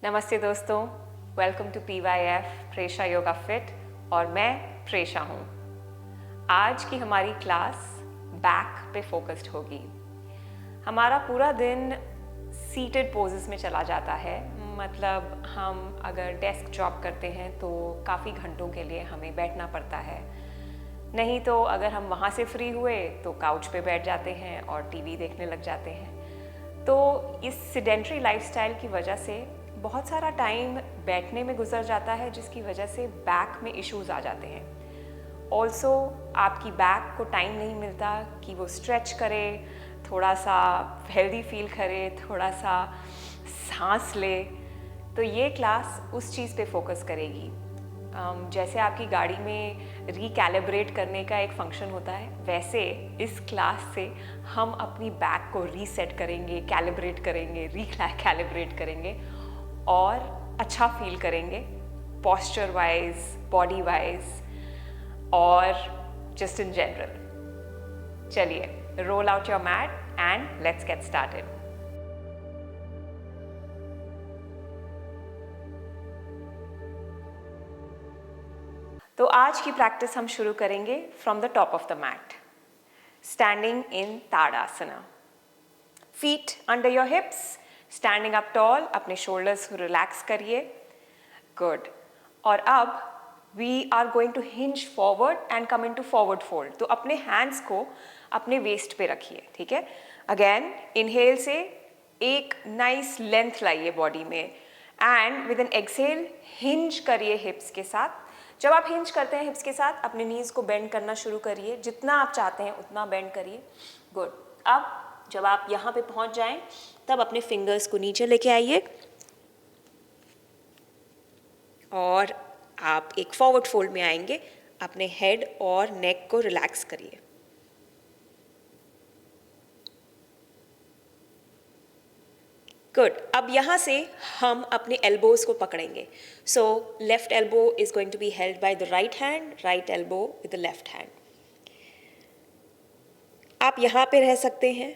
नमस्ते दोस्तों, welcome to PYF Presha yoga fit और मैं प्रेशा हूँ। आज की हमारी क्लास बैक पे फोकस्ड होगी। हमारा पूरा दिन सीटेड पोजेस में चला जाता है, मतलब हम अगर डेस्क जॉब करते हैं तो काफ़ी घंटों के लिए हमें बैठना पड़ता है। नहीं तो अगर हम वहाँ से फ्री हुए तो काउच पे बैठ जाते हैं और टीवी देखने लग जाते हैं। तो इस सिडेंट्री लाइफस्टाइल की वजह से बहुत सारा टाइम बैठने में गुजर जाता है, जिसकी वजह से बैक में इश्यूज आ जाते हैं। ऑल्सो आपकी बैक को टाइम नहीं मिलता कि वो स्ट्रेच करे, थोड़ा सा हेल्दी फील करे, थोड़ा सा सांस ले। तो ये क्लास उस चीज़ पे फोकस करेगी। जैसे आपकी गाड़ी में रिकैलिब्रेट करने का एक फंक्शन होता है, वैसे इस क्लास से हम अपनी बैक को रीसेट करेंगे, कैलिब्रेट करेंगे, रिकैलिब्रेट करेंगे और अच्छा फील करेंगे पोस्चर वाइज, बॉडी वाइज और जस्ट इन जनरल। चलिए, roll out your mat and let's get started. तो आज की प्रैक्टिस हम शुरू करेंगे from the top of the mat, standing in Tadasana. Feet under your hips, standing up tall, अपने shoulders को रिलैक्स करिए। गुड। और अब we are going to hinge forward and come into forward fold. तो अपने हैंड्स को अपने waste पे रखिए, ठीक है। अगेन इनहेल से एक नाइस लेंथ लाइए बॉडी में and with an exhale hinge करिए हिप्स के साथ। जब आप हिंज करते हैं हिप्स के साथ, अपने नीज को बेंड करना शुरू करिए, जितना आप चाहते हैं उतना बेंड करिए। गुड। अब जब आप यहाँ पे पहुँच जाएं तब अपने फिंगर्स को नीचे लेके आइए और आप एक फॉरवर्ड फोल्ड में आएंगे। अपने हेड और नेक को रिलैक्स करिए। गुड। अब यहाँ से हम अपने एल्बोज को पकड़ेंगे। So left elbow is going to be held by the right hand, right elbow with the left hand. आप यहाँ पे रह सकते हैं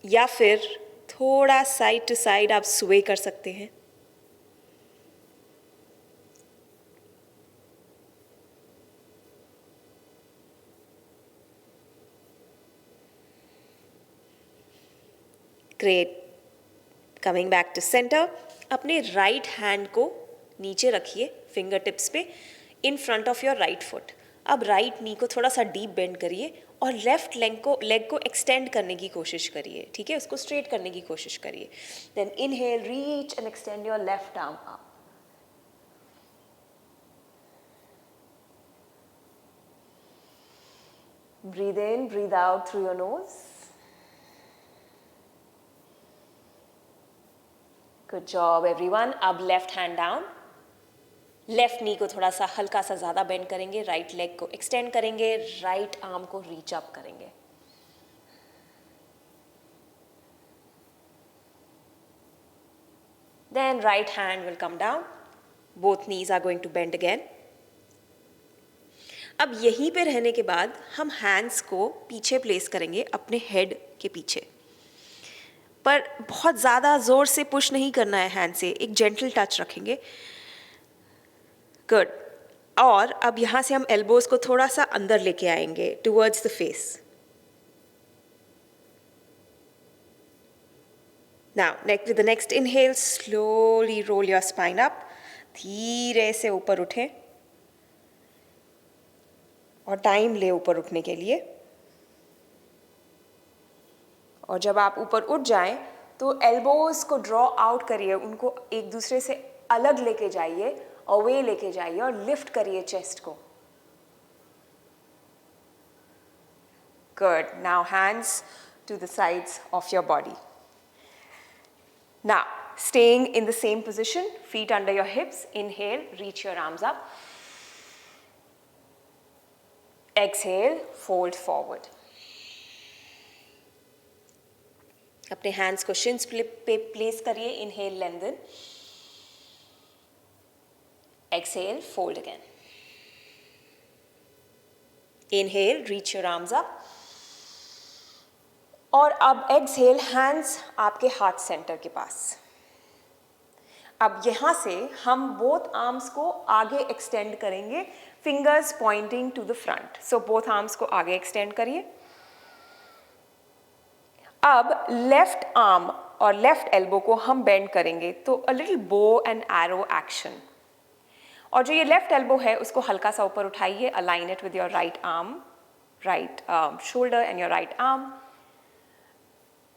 या फिर थोड़ा साइड टू साइड आप स्वे कर सकते हैं। Great. Coming back to center, अपने राइट हैंड को नीचे रखिए फिंगर टिप्स पे in front of your right foot. अब राइट नी को थोड़ा सा डीप बेंड करिए और लेफ्ट लेग को एक्सटेंड करने की कोशिश करिए, ठीक है, उसको स्ट्रेट करने की कोशिश करिए। Then inhale, reach and extend your left arm up. Breathe in, breathe out through your nose. Good job everyone. अब left hand down, left knee को थोड़ा सा हल्का सा ज़्यादा बेंड करेंगे, राइट लेग को एक्सटेंड करेंगे, राइट आर्म को रीच अप करेंगे। Then right hand will come down, both knees are going to bend again. अब यहीं पे रहने के बाद हम हैंड्स को पीछे प्लेस करेंगे, अपने हेड के पीछे, पर बहुत ज़्यादा ज़ोर से पुश नहीं करना है हैंड से, एक जेंटल टच रखेंगे। गुड। और अब यहाँ से हम एल्बोज को थोड़ा सा अंदर लेके आएंगे towards the face. Now, with the next inhale, slowly roll your spine up. धीरे से ऊपर उठें और टाइम ले ऊपर उठने के लिए। और जब आप ऊपर उठ जाएं तो एल्बोज को ड्रॉ आउट करिए, उनको एक दूसरे से अलग लेके जाइए, अवे लेके जाइए और लिफ्ट करिए चेस्ट को। Good. Now hands to the sides of your body. Now, staying in the same position, feet under your hips, inhale, reach your arms up. Exhale, fold forward. अपने hands को shins पे place करिए, inhale, lengthen. Exhale, fold again. Inhale, reach your arms up. और अब exhale, hands आपके heart centre के पास। अब यहाँ से हम बोथ आर्म्स को आगे एक्सटेंड करेंगे, fingers pointing to the front. So both arms को आगे एक्सटेंड करिए। अब लेफ्ट आर्म और लेफ्ट एल्बो को हम बेंड करेंगे, तो a little bow and arrow action. और जो ये लेफ्ट एल्बो है उसको हल्का सा ऊपर उठाइए, align it with your right arm, right shoulder and your right arm.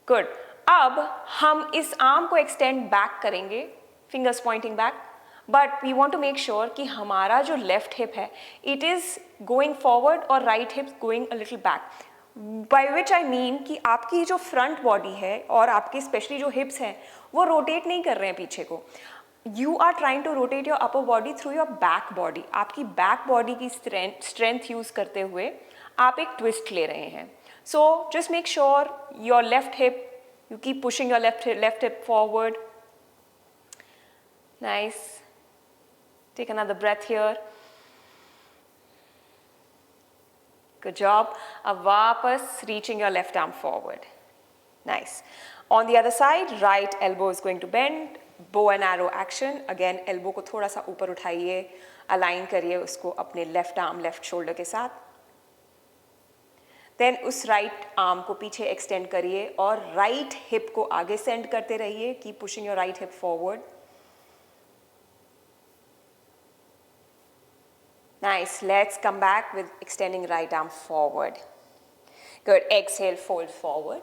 Good. अब हम इस आर्म को एक्सटेंड बैक करेंगे, fingers pointing back, but we want to make sure कि हमारा जो लेफ्ट हिप है इट इज गोइंग फॉरवर्ड और right hip going a little back, by which I mean कि आपकी जो फ्रंट बॉडी है और आपके स्पेशली जो हिप्स हैं वो रोटेट नहीं कर रहे हैं पीछे को। You are trying to rotate your upper body through your back body. आपकी बैक बॉडी की स्ट्रेंथ यूज करते हुए आप एक ट्विस्ट ले रहे हैं। So just make sure your left hip, you keep pushing your left hip forward. Nice. Take another breath here. Good job. अब वापस reaching your left arm forward. Nice. On the other side, right elbow is going to bend. Bow and arrow action. Again, elbow को थोड़ा सा ऊपर उठाइए, align करिए उसको अपने left arm, left shoulder के साथ। देन उस राइट आर्म को पीछे एक्सटेंड करिए और राइट हिप को आगे सेंड करते रहिए, keep pushing your right hip forward. Nice. Let's come back with extending right arm forward. Good. Exhale, fold forward.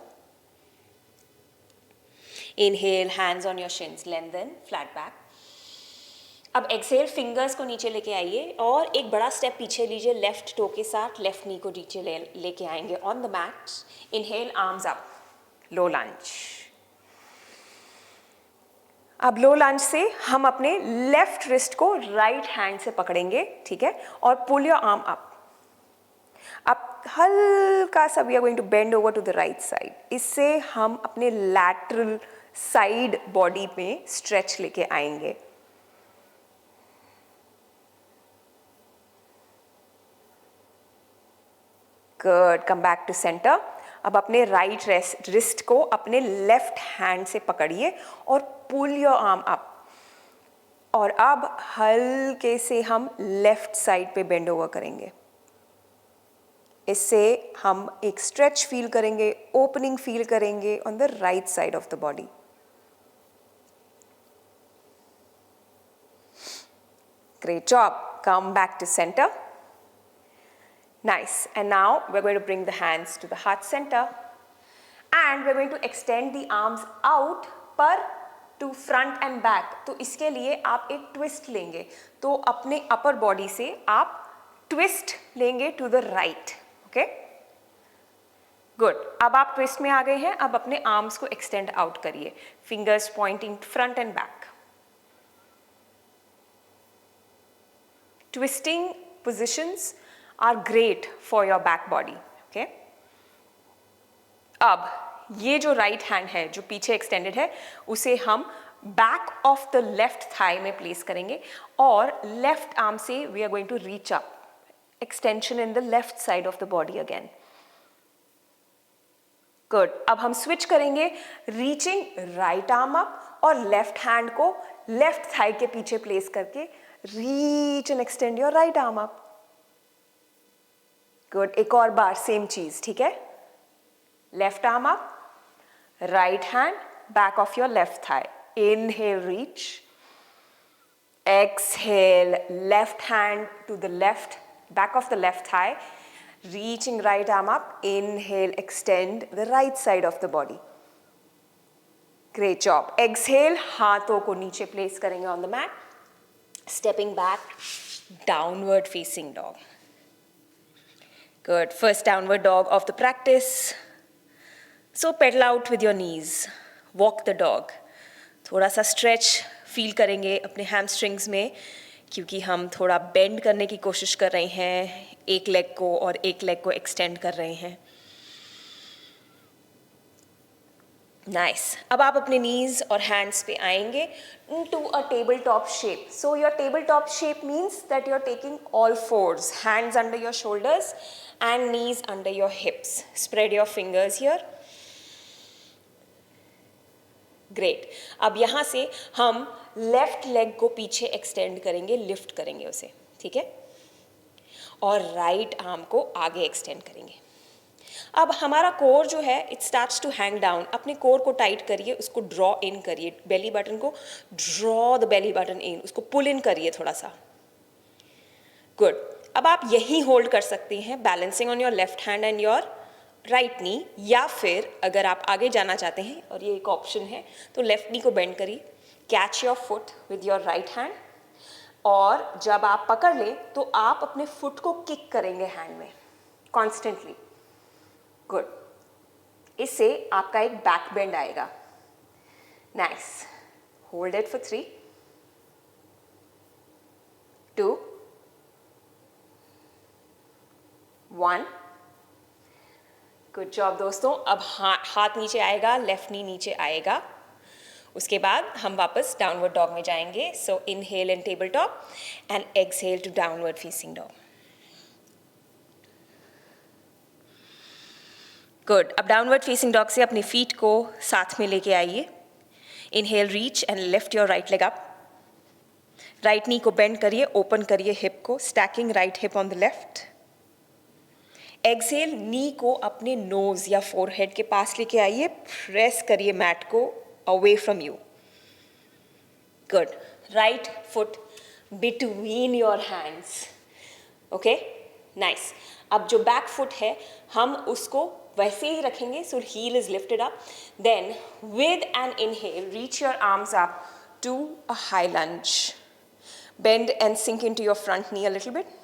Inhale, hands on your shins, lengthen, flat back. अब exhale, fingers को नीचे लेके आइए और एक बड़ा स्टेप पीछे लीजिए, लेफ्ट टो के साथ लेफ्ट नी को नीचे लेके आएंगे on the mat. Inhale, arms up, low lunge. अब लो लंज से हम अपने लेफ्ट रिस्ट को राइट हैंड से पकड़ेंगे, ठीक है, और पुल योर आर्म अप। अब हल्का सा we are going to bend over to the right side. इससे हम अपने लैटरल साइड बॉडी में स्ट्रेच लेके आएंगे। Good. Come back to centre. अब अपने राइट रिस्ट को अपने लेफ्ट हैंड से पकड़िए और पुल योर आर्म अप। और अब हल्के से हम लेफ्ट साइड पे बेंड ओवर करेंगे। इससे हम एक स्ट्रेच फील करेंगे, ओपनिंग फील करेंगे on the right side of the body. Great job. Come back to centre. Nice. And now we're going to bring the hands to the heart center and we're going to extend the arms out पर to front and back. तो इसके लिए आप एक twist लेंगे, तो अपने upper body से आप twist लेंगे to the right. Okay? Good. अब आप twist में आ गए हैं, अब अपने arms को extend out करिए, fingers pointing front and back. Twisting positions are great for your back body. Okay? अब ये जो राइट हैंड है जो पीछे एक्सटेंडेड है उसे हम back of the left thigh में प्लेस करेंगे और लेफ्ट आर्म से we are going to reach up, extension in the left side of the body again. Good. अब हम स्विच करेंगे, रीचिंग राइट आर्म अप और लेफ्ट हैंड को left thigh के पीछे प्लेस करके reach and extend your right arm up. Good. एक और बार सेम चीज, ठीक है, left arm up, right hand back of your left thigh, inhale reach, exhale left hand to the left back of the left thigh, reaching right arm up, inhale extend the right side of the body. Great job. Exhale, हाथों को नीचे place करेंगे on the mat, stepping back, downward facing dog. Good. First downward dog of the practice. So pedal out with your knees, walk the dog. थोड़ा सा stretch feel करेंगे अपने hamstrings में क्योंकि हम थोड़ा बेंड करने की कोशिश कर रहे हैं, एक लेग को और एक लेग को एक्सटेंड कर रहे हैं। नाइस। अब आप अपने नीज और हैंड्स पे आएंगे into a tabletop shape. So your tabletop shape means that you're taking all fours, hands under your shoulders and knees under your hips. Spread your fingers here. Great. अब यहाँ से हम लेफ्ट लेग को पीछे extend करेंगे, lift करेंगे उसे, ठीक है, और राइट आर्म को आगे एक्सटेंड करेंगे। अब हमारा कोर जो है it starts to hang down. अपने कोर को टाइट करिए, उसको ड्रॉ इन करिए, बेली बटन को draw the belly button in, उसको पुल इन करिए थोड़ा सा। गुड। अब आप यही होल्ड कर सकते हैं, balancing on your left hand and your right नी, या फिर अगर आप आगे जाना चाहते हैं और ये एक ऑप्शन है तो लेफ्ट नी को बेंड करिए, catch your foot with your right hand, और जब आप पकड़ लें तो आप अपने फुट को किक करेंगे हैंड में कॉन्स्टेंटली। गुड। इससे आपका एक बैक बेंड आएगा। Nice. Hold it for 3 2 1। Good job दोस्तों। अब हाथ नीचे आएगा, लेफ्ट नी नीचे आएगा। उसके बाद हम वापस डाउनवर्ड डॉग में जाएंगे। So inhale in table top and exhale to downward facing dog. Good. अब डाउनवर्ड फेसिंग डॉग से अपने फीट को साथ में लेके आइए। Inhale, reach and lift your right leg up. Right knee को बेंड करिए, ओपन करिए हिप को, stacking right hip on the left. Exhale, knee को अपने नोज या फोरहेड के पास लेके आइए, प्रेस करिए मैट को away from you. Good. Right foot between your hands. Okay, nice. अब जो बैक फुट है हम उसको वैसे ही रखेंगे, so heel is lifted up. Then with an inhale reach your arms up to a high lunge. Bend and sink into your front knee a little bit.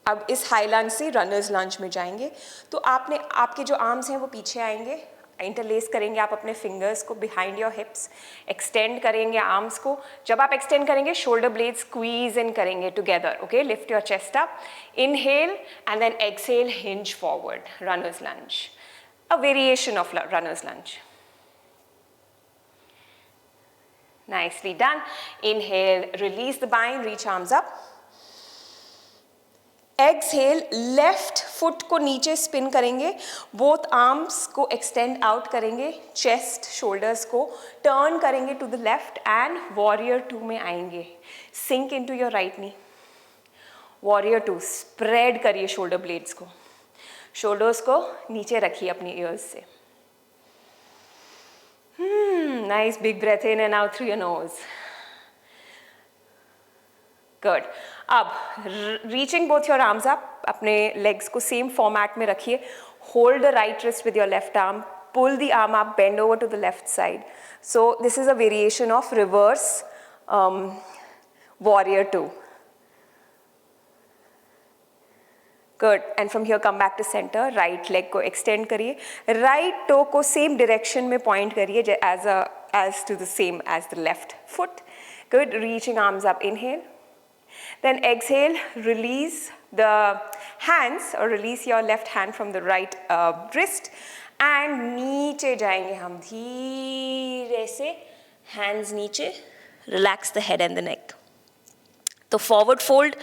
अब इस हाई लंज से रनर्स लंज में जाएंगे। तो आपके जो आर्म्स हैं वो पीछे आएंगे, इंटरलेस करेंगे आप अपने फिंगर्स को बिहाइंड योर हिप्स, एक्सटेंड करेंगे आर्म्स को। जब आप एक्सटेंड करेंगे शोल्डर ब्लेड स्क्वीज इन करेंगे together. Okay, lift your chest up, inhale and then exhale, hinge forward, runners lunge, a variation of runners lunge. Nicely done. Inhale, release the bind, reach arms up. Exhale, left foot को नीचे spin करेंगे, both arms को extend out करेंगे, chest shoulders को turn करेंगे to the left and warrior 2 में आएंगे। Sink into your right knee. Warrior 2, spread करिए शोल्डर ब्लेड्स को, शोल्डर्स को नीचे रखिए अपनी ईयर्स से। Nice, big breath in and out through your nose. Good. अब reaching both your arms up, अपने लेग्स को सेम फॉर्मेट में रखिए। Hold the right wrist with your left arm, pull the arm up, bend over to the left side. So this is a variation of reverse warrior 2. Good. And from here come back to centre. Right leg को extend करिए, right toe को same direction में point करिए as to the same as the left foot. Good. Reaching arms up, inhale. Then exhale, release the hands or release your left hand from the right wrist and नीचे जाएंगे हम धीरे से, hands नीचे, relax the head and the neck. तो forward fold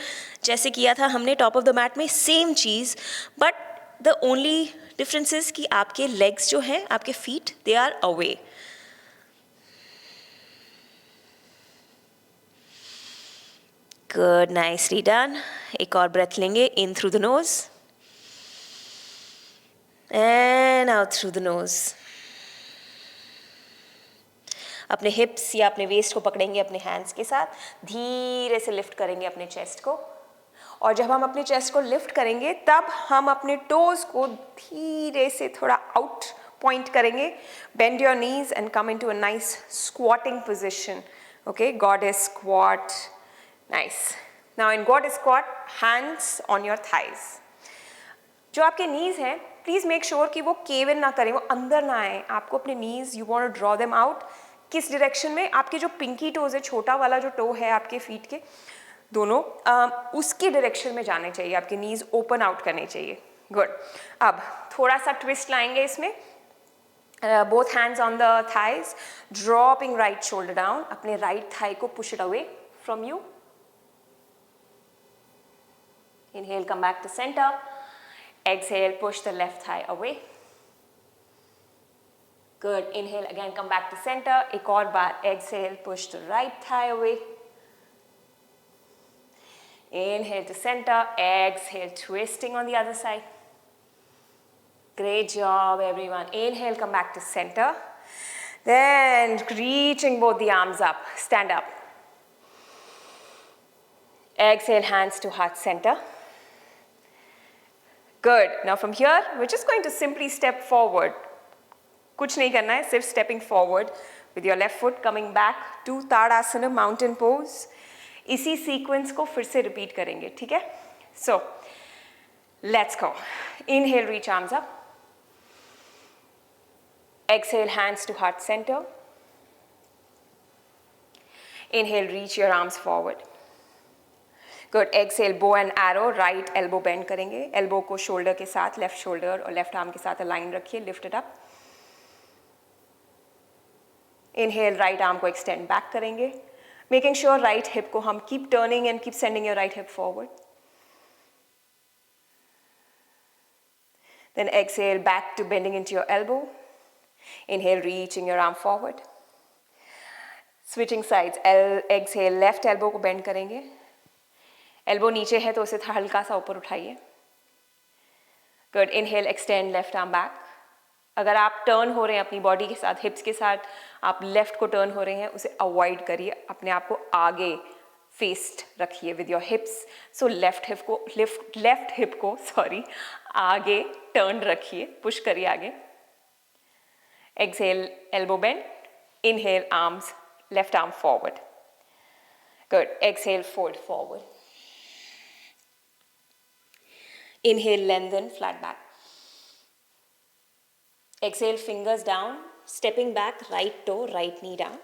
जैसे किया था हमने टॉप ऑफ द मैट में, सेम चीज़, but the only difference is कि आपके लेग्स जो हैं, आपके feet, they are away. Good, nicely done. एक और breath लेंगे, in through the nose and out through the nose. अपने hips या अपने waist को पकड़ेंगे अपने hands के साथ, धीरे से lift करेंगे अपने chest को, और जब हम अपने chest को lift करेंगे तब हम अपने toes को धीरे से थोड़ा out point करेंगे. Bend your knees and come into a nice squatting position. Okay, goddess squat. Nice. Now in goddess squat, hands on your thighs. जो आपके knees हैं, please make sure कि वो cave in ना करें, वो अंदर ना आए. आपको अपने knees, you want to draw them out. किस direction में? आपके जो pinky toes है, छोटा वाला जो toe है आपके feet के, दोनों उसकी direction में जाने चाहिए. आपके knees open out करने चाहिए. Good. अब थोड़ा सा twist लाएंगे इसमें. Both hands on the thighs, dropping right shoulder down. अपने right thigh को push it away from you. Inhale, come back to center. Exhale, push the left thigh away. Good. Inhale, again come back to center. एक और बार. Exhale, push the right thigh away. Inhale to center. Exhale, twisting on the other side. Great job, everyone. Inhale, come back to center. Then reaching both the arms up. Stand up. Exhale, hands to heart center. Good. Now from here, we're just going to simply step forward. कुछ नहीं करना है, सिर्फ stepping forward with your left foot coming back to Tadasana, mountain pose. इसी sequence को फिर से repeat करेंगे, ठीक है? So, let's go. Inhale, reach arms up. Exhale, hands to heart center. Inhale, reach your arms forward. Good. Exhale, bow and arrow, right elbow bend करेंगे. Elbow को shoulder के साथ, left shoulder और left arm के साथ align रखिए. Lift it up. Inhale, right arm को extend back करेंगे. Making sure right hip को हम keep turning and keep sending your right hip forward. Then exhale, back to bending into your elbow. Inhale, reaching your arm forward. Switching sides. Exhale, left elbow को bend करेंगे. Elbow नीचे है तो उसे हल्का सा ऊपर उठाइए. Good. Inhale, extend left arm back. अगर आप टर्न हो रहे हैं अपनी बॉडी के साथ, हिप्स के साथ, आप लेफ्ट को टर्न हो रहे हैं, उसे अवॉइड करिए. अपने आप को आगे फेस्ड रखिए with your hips. So left hip को आगे टर्न रखिए, पुश करिए आगे. Exhale, elbow bend. Inhale, arms, left arm forward. Good. Exhale, fold forward. Inhale, lengthen, flat back. Exhale, fingers down, stepping back, right toe, right knee down.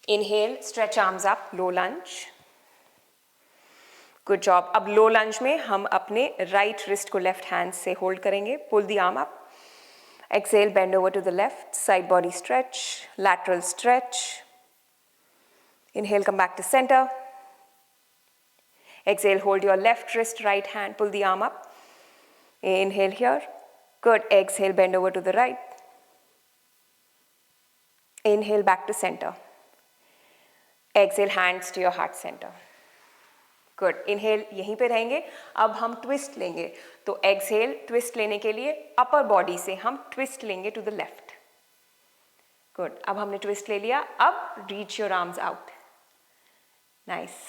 Inhale, stretch arms up, low lunge. Good job. अब low lunge में हम अपने right wrist को left hand से hold करेंगे. Pull the arm up. Exhale, bend over to the left, side body stretch, lateral stretch. Inhale, come back to center. Exhale, hold your left wrist, right hand, pull the arm up. Inhale here. Good. Exhale, bend over to the right. Inhale, back to center. Exhale, hands to your heart center. Good. Inhale, यहीं पे रहेंगे. अब हम twist लेंगे. तो exhale, twist लेने के लिए upper body से हम twist लेंगे to the left. Good. अब हमने twist ले लिया. अब reach your arms out. Nice.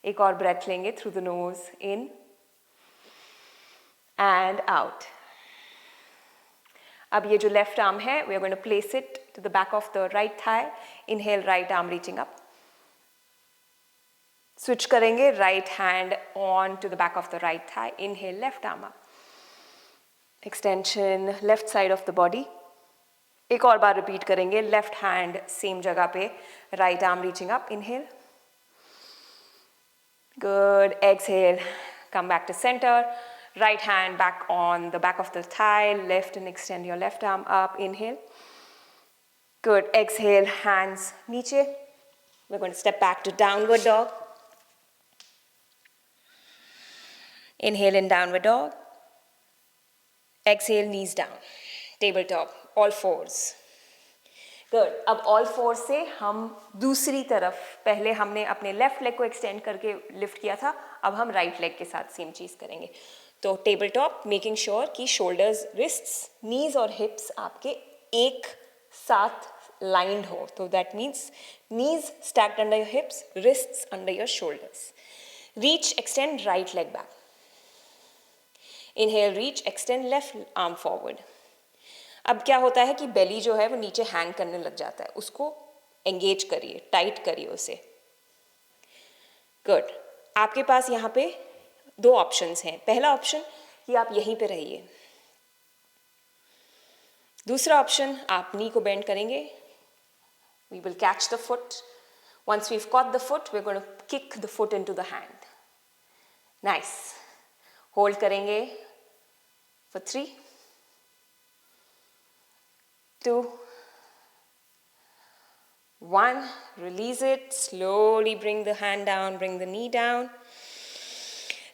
एक और breath लेंगे through the nose, in and out. अब ये जो left arm है, we are going to place it to the back of the right thigh. Inhale, right arm reaching up. Switch करेंगे, right hand on to the back of the right thigh. Inhale, left arm up. Extension, left side of the body. एक और बार repeat करेंगे, left hand same जगह पे, right arm reaching up. Inhale. Good. Exhale, come back to center. Right hand back on the back of the thigh, left and extend your left arm up. Inhale. Good. Exhale, hands नीचे. We're going to step back to downward dog. Inhale in downward dog. Exhale, knees down. Tabletop, all fours. Good. अब all fours से हम दूसरी तरफ, पहले हमने अपने left leg को एक्सटेंड करके लिफ्ट किया था, अब हम राइट लेग के साथ सेम चीज़ करेंगे. तो टेबल टॉप, मेकिंग श्योर कि शोल्डर्स, रिस्ट्स, नीज और हिप्स आपके एक साथ लाइंड हो. तो that means knees stacked under your hips, wrists under your shoulders. Reach, extend right leg back. Inhale, reach, extend left arm forward. अब क्या होता है कि बेली जो है वो नीचे हैंग करने लग जाता है, उसको एंगेज करिए, टाइट करिए उसे. गुड. आपके पास यहाँ पे दो ऑप्शंस हैं. पहला ऑप्शन कि आप यहीं पे रहिए. दूसरा ऑप्शन, आप नी को बेंड करेंगे. We will catch the foot. Once we caught the foot, we are going to kick the foot into the hand. Nice. Hold करेंगे for 3, 2, 1. Release it. Slowly bring the hand down, bring the knee down.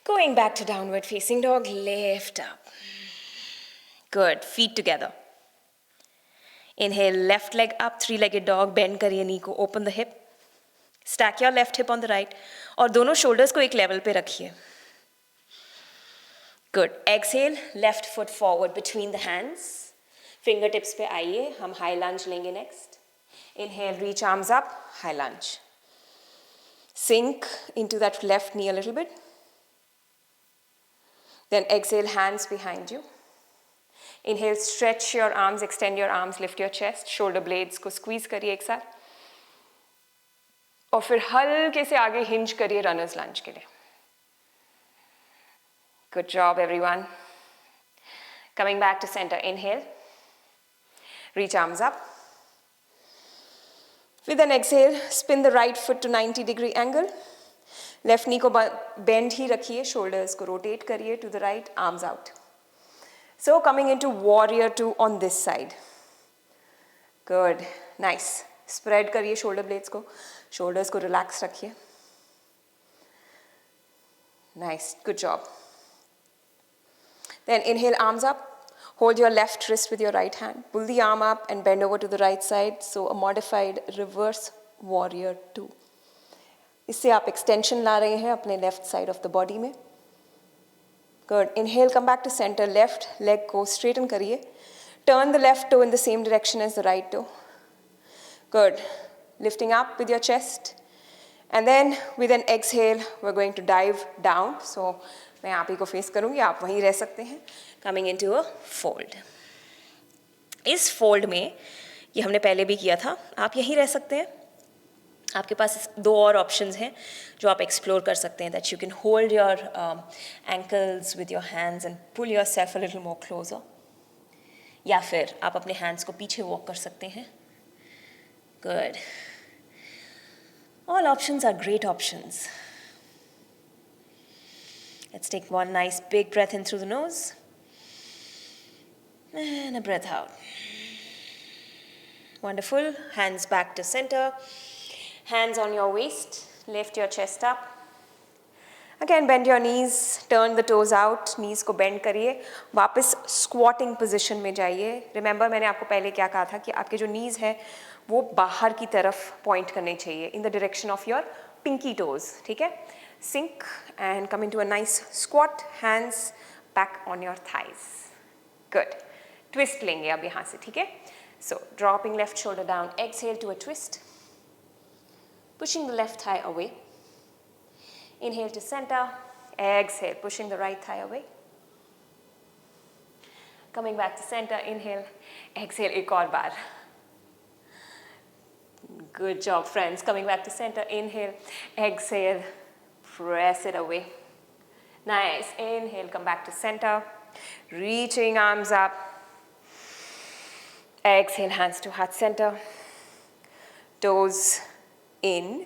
Going back to downward facing dog, lift up. Good. Feet together. Inhale, left leg up, three-legged dog. Bend करिए knee को, open the hip. Stack your left hip on the right. और दोनों shoulders को एक level पे रखिए. Good. Exhale, left foot forward between the hands. Fingertips पे आइए, हम high lunge लेंगे next. Inhale, reach arms up, high lunge. Sink into that left knee a little bit. Then exhale, hands behind you. Inhale, stretch your arms, extend your arms, lift your chest, shoulder blades को squeeze करिए एक साथ. और फिर हल्के से आगे hinge करिए runners lunge के लिए. Good job, everyone. Coming back to center, inhale. Reach arms up. With an exhale, spin the right foot to 90-degree angle. Left knee को bend ही रखिए, shoulders को rotate करिए to the right, arms out. So coming into warrior 2 on this side. Good, nice. Spread करिए shoulder blades को, shoulders को relax रखिए. Nice, good job. Then inhale, arms up. Hold your left wrist with your right hand. Pull the arm up and bend over to the right side. So a modified reverse warrior 2. इससे आप extension ला रहे हैं अपने left side of the body में. Good. Inhale, come back to center. Left leg को straighten करिए. Turn the left toe in the same direction as the right toe. Good. Lifting up with your chest. And then with an exhale, we're going to dive down. So मैं आप ही को face करूँगी, आप वहीं रह सकते हैं. Coming into a fold. इस fold में ये हमने पहले भी किया था, आप यहीं रह सकते हैं. आपके पास दो और options हैं जो आप explore कर सकते हैं. That you can hold your ankles with your hands and pull yourself a little more closer. या फिर आप अपने hands को पीछे walk कर सकते हैं. Good. All options are great options. Let's take one nice big breath in through the nose. And a breath out. Wonderful. Hands back to center. Hands on your waist. Lift your chest up. Again, bend your knees. Turn the toes out. Knees को bend करिए. वापस squatting position में जाइए. Remember, मैंने आपको पहले क्या कहा था कि आपके जो knees हैं वो बाहर की तरफ point करने चाहिए. In the direction of your pinky toes. ठीक है? Sink and come into a nice squat. Hands back on your thighs. Good. Twist लेंगे अब यहाँ से, ठीक है? So, dropping left shoulder down. Exhale to a twist. Pushing the left thigh away. Inhale to center. Exhale, pushing the right thigh away. Coming back to center. Inhale. Exhale, एक और बार. Good job, friends. Coming back to center. Inhale. Exhale. Press it away. Nice. Inhale, come back to center. Reaching arms up. Exhale, hands to heart center. Toes in.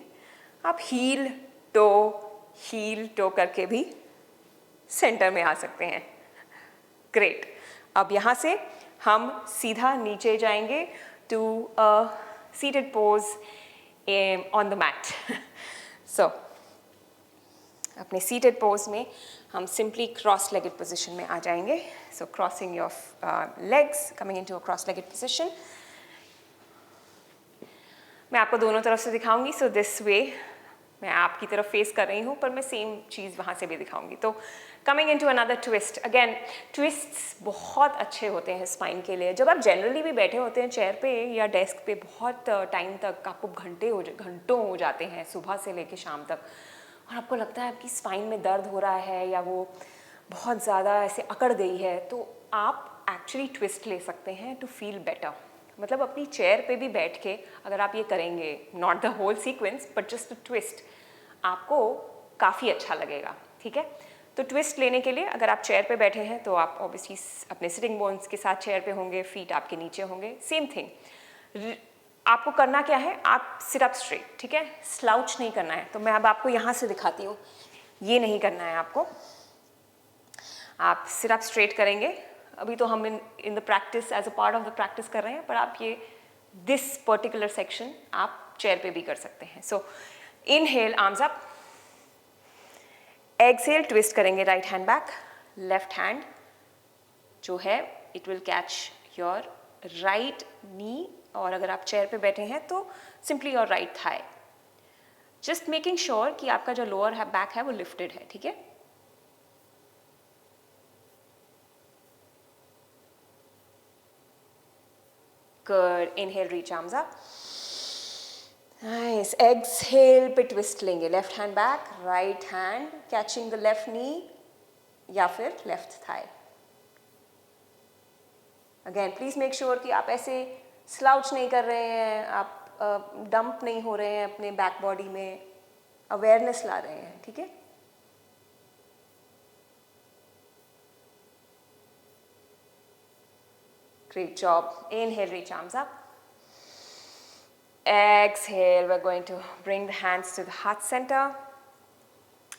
आप heel, toe करके भी center में आ सकते हैं. Great. अब यहाँ से हम सीधा नीचे जाएंगे to a seated pose on the mat. So, अपने seated pose में हम simply cross-legged position में आ जाएंगे. So crossing your legs, coming into a cross-legged position. मैं आपको दोनों तरफ से दिखाऊंगी. So this way, मैं आपकी तरफ face कर रही हूँ, पर मैं same चीज़ वहाँ से भी दिखाऊंगी. तो coming into another twist. Again, twists बहुत अच्छे होते हैं spine के लिए. जब आप generally भी बैठे होते हैं chair पे या desk पे बहुत time तक, आपको घंटों हो जाते हैं सुबह से लेके शाम तक, और आपको लगता है आपकी स्पाइन में दर्द हो रहा है या वो बहुत ज़्यादा ऐसे अकड़ गई है, तो आप एक्चुअली ट्विस्ट ले सकते हैं टू फील बेटर. मतलब अपनी चेयर पे भी बैठ के अगर आप ये करेंगे, not the whole sequence but just twist, आपको काफ़ी अच्छा लगेगा. ठीक है? तो ट्विस्ट लेने के लिए अगर आप चेयर पे बैठे हैं तो आप ऑब्वियसली अपने सिटिंग बोन्स के साथ चेयर पे होंगे, फीट आपके नीचे होंगे. सेम थिंग आपको करना क्या है, आप सिट अप स्ट्रेट. ठीक है? स्लाउच नहीं करना है. तो मैं अब आपको यहाँ से दिखाती हूँ. ये नहीं करना है आपको. आप सिट अप स्ट्रेट करेंगे. अभी तो हम in the practice as a part of the practice कर रहे हैं, पर आप ये दिस पर्टिकुलर सेक्शन आप चेयर पे भी कर सकते हैं. So inhale, arms up. Exhale, twist करेंगे right hand back. Left hand जो है it will catch your right knee, और अगर आप चेयर पे बैठे हैं तो simply your right thigh. Just making sure कि आपका जो लोअर बैक है वो लिफ्टेड है. ठीक है. Good. Inhale, reach arms up. Nice. Exhale पे twist लेंगे. Left hand back, right hand catching the left knee या फिर left thigh. Again, please make sure कि आप ऐसे slouch नहीं कर रहे हैं, आप dump नहीं हो रहे हैं अपने back body में, awareness ला रहे हैं. ठीक है. Great job. Inhale, reach arms up. Exhale, we're going to bring the hands to the heart center.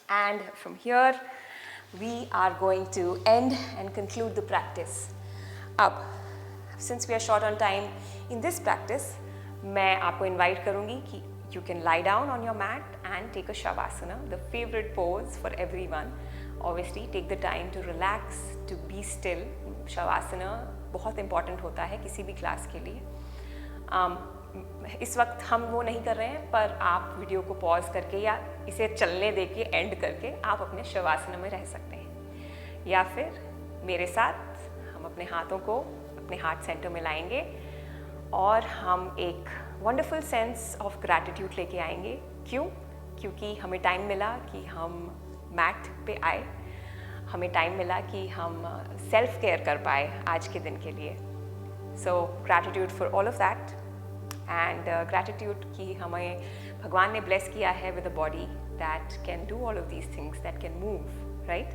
And from here, we are going to end and conclude the practice. Ab, since we are short on time in this practice, मैं आपको invite करूँगी कि you can lie down on your mat and take a Shavasana, the favorite pose for everyone. Obviously, take the time to relax, to be still. Shavasana बहुत important होता है किसी भी class के लिए. इस वक्त हम वो नहीं कर रहे हैं, पर आप वीडियो को पॉज करके या इसे चलने दे के एंड करके आप अपने शवासना में रह सकते हैं, या फिर मेरे साथ हम अपने हाथों को अपने हार्ट सेंटर में लाएंगे और हम एक वंडरफुल सेंस ऑफ ग्रैटिट्यूड लेके आएंगे. क्यों? क्योंकि हमें टाइम मिला कि हम मैट पे आए, हमें टाइम मिला कि हम सेल्फ केयर कर पाए आज के दिन के लिए. So gratitude for all of that, and gratitude कि हमें भगवान ने ब्लेस किया है with a body that can do all of these things, that can move, right.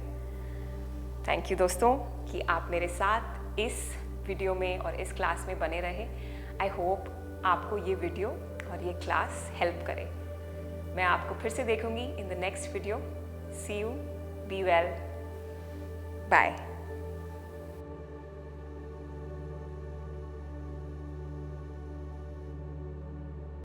Thank you दोस्तों कि आप मेरे साथ इस वीडियो में और इस क्लास में बने रहे. आई होप आपको ये वीडियो और ये क्लास हेल्प करे. मैं आपको फिर से देखूंगी in the next video. See you. Be well. Bye.